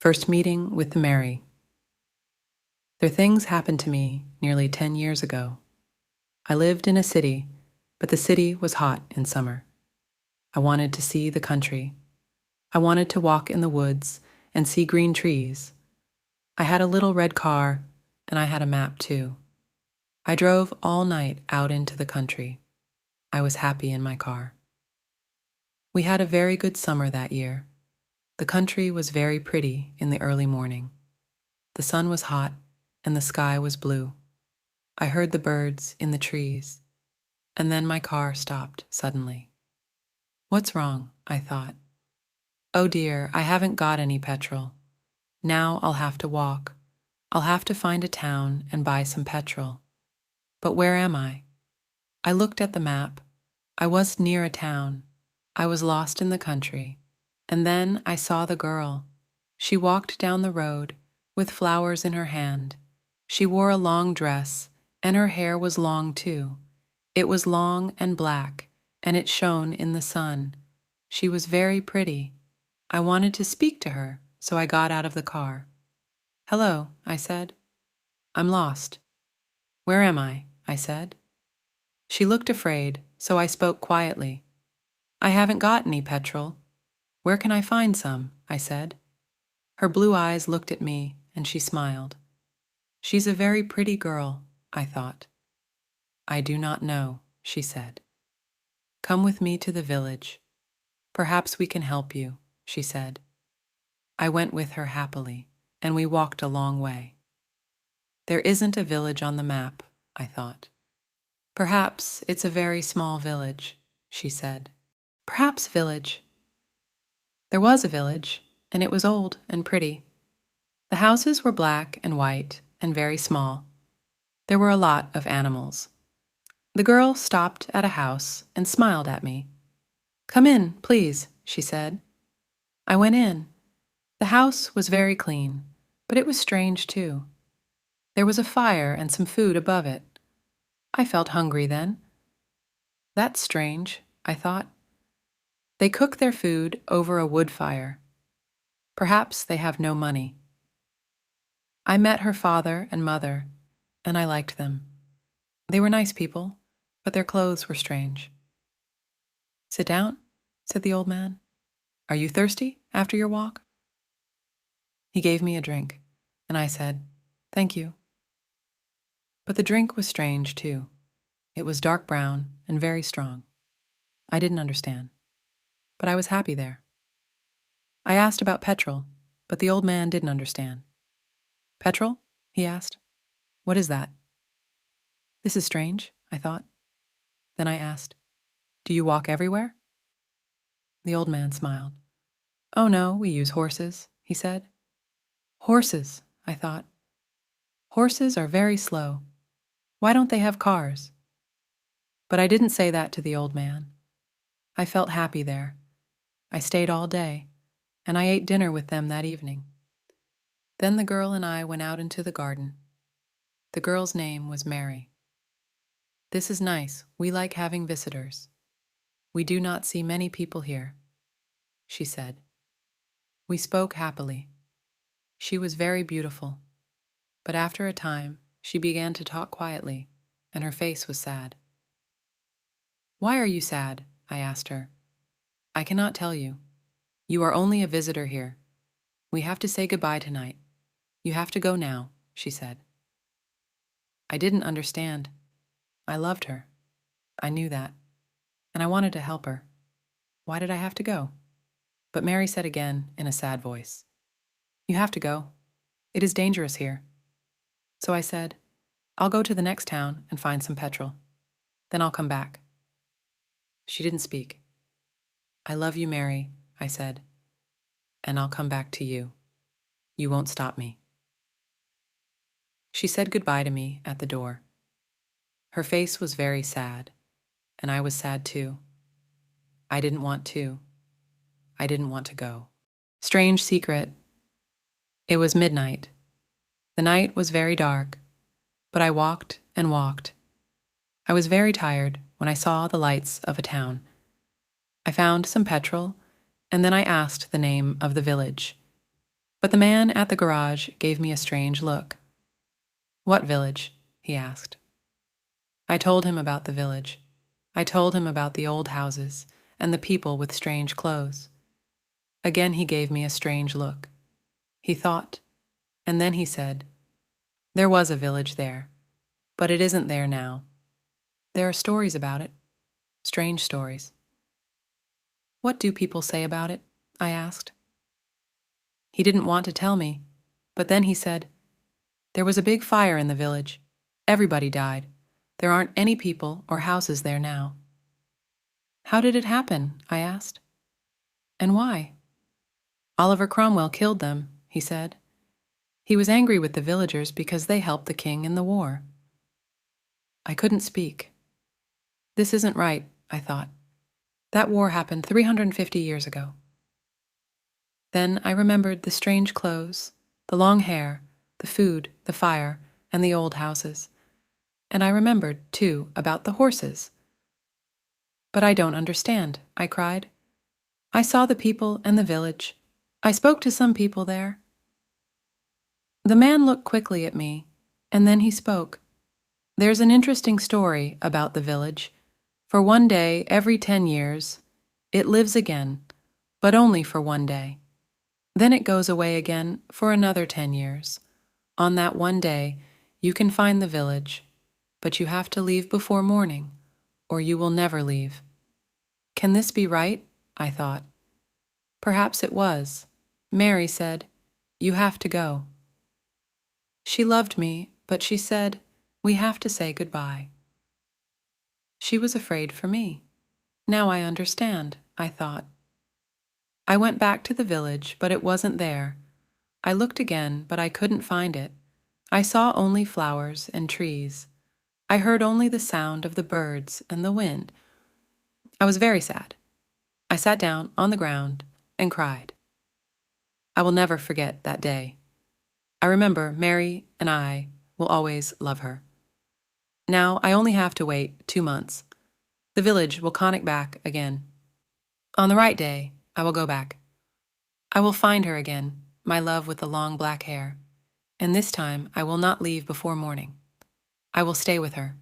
First meeting with Mary. Their things happened to me nearly 10 years ago. I lived in a city, but the city was hot in summer. I wanted to see the country. I wanted to walk in the woods and see green trees. I had a little red car, and I had a map too. I drove all night out into the country. I was happy in my car. We had a very good summer that year. The country was very pretty in the early morning. The sun was hot, and the sky was blue. I heard the birds in the trees, and then my car stopped suddenly. What's wrong? I thought. Oh dear, I haven't got any petrol. Now I'll have to walk. I'll have to find a town and buy some petrol. But where am I? I looked at the map. I was near a town. I was lost in the country. And then I saw the girl. She walked down the road with flowers in her hand. She wore a long dress, and her hair was long too. It was long and black, and it shone in the sun. She was very pretty. I wanted to speak to her, so I got out of the car. Hello, I said. I'm lost. Where am I? I said. She looked afraid, so I spoke quietly. I haven't got any petrol. Where can I find some? I said. Her blue eyes looked at me, and she smiled. She's a very pretty girl, I thought. I do not know, she said. Come with me to the village. Perhaps we can help you, she said. I went with her happily, and we walked a long way. There isn't a village on the map, I thought. Perhaps it's a very small village, she said. Perhaps village. There was a village, and it was old and pretty. The houses were black and white and very small. There were a lot of animals. The girl stopped at a house and smiled at me. Come in, please, she said. I went in. The house was very clean, but it was strange too. There was a fire and some food above it. I felt hungry then. That's strange, I thought. They cook their food over a wood fire. Perhaps they have no money. I met her father and mother, and I liked them. They were nice people, but their clothes were strange. Sit down, said the old man. Are you thirsty after your walk? He gave me a drink, and I said, Thank you. But the drink was strange, too. It was dark brown and very strong. I didn't understand, but I was happy there. I asked about petrol, but the old man didn't understand. Petrol? He asked. What is that? This is strange, I thought. Then I asked, Do you walk everywhere? The old man smiled. Oh no, we use horses, he said. Horses, I thought. Horses are very slow. Why don't they have cars? But I didn't say that to the old man. I felt happy there. I stayed all day, and I ate dinner with them that evening. Then the girl and I went out into the garden. The girl's name was Mary. This is nice. We like having visitors. We do not see many people here, she said. We spoke happily. She was very beautiful, but after a time, she began to talk quietly, and her face was sad. Why are you sad? I asked her. I cannot tell you. You are only a visitor here. We have to say goodbye tonight. You have to go now, she said. I didn't understand. I loved her. I knew that. And I wanted to help her. Why did I have to go? But Mary said again in a sad voice, You have to go. It is dangerous here. So I said, I'll go to the next town and find some petrol. Then I'll come back. She didn't speak. I love you, Mary, I said, and I'll come back to you. You won't stop me. She said goodbye to me at the door. Her face was very sad, and I was sad too. I didn't want to. I didn't want to go. Strange secret. It was midnight. The night was very dark, but I walked and walked. I was very tired when I saw the lights of a town. I found some petrol, and then I asked the name of the village. But the man at the garage gave me a strange look. "What village?" he asked. I told him about the village. I told him about the old houses and the people with strange clothes. Again he gave me a strange look. He thought, and then he said, "There was a village there, but it isn't there now. There are stories about it, strange stories." "What do people say about it?" I asked. He didn't want to tell me, but then he said, "There was a big fire in the village. Everybody died. There aren't any people or houses there now." "How did it happen?" I asked. "And why?" "Oliver Cromwell killed them," he said. "He was angry with the villagers because they helped the king in the war." I couldn't speak. This isn't right, I thought. That war happened 350 years ago. Then I remembered the strange clothes, the long hair, the food, the fire, and the old houses. And I remembered, too, about the horses. "But I don't understand," I cried. "I saw the people and the village. I spoke to some people there." The man looked quickly at me, and then he spoke. "There's an interesting story about the village. For one day every 10 years, it lives again, but only for one day. Then it goes away again for another 10 years. On that one day, you can find the village, but you have to leave before morning, or you will never leave." Can this be right? I thought. Perhaps it was. Mary said, "You have to go." She loved me, but she said, "We have to say goodbye." She was afraid for me. Now I understand, I thought. I went back to the village, but it wasn't there. I looked again, but I couldn't find it. I saw only flowers and trees. I heard only the sound of the birds and the wind. I was very sad. I sat down on the ground and cried. I will never forget that day. I remember Mary and I will always love her. Now I only have to wait 2 months. The village will conic back again. On the right day, I will go back. I will find her again, my love with the long black hair. And this time I will not leave before morning. I will stay with her.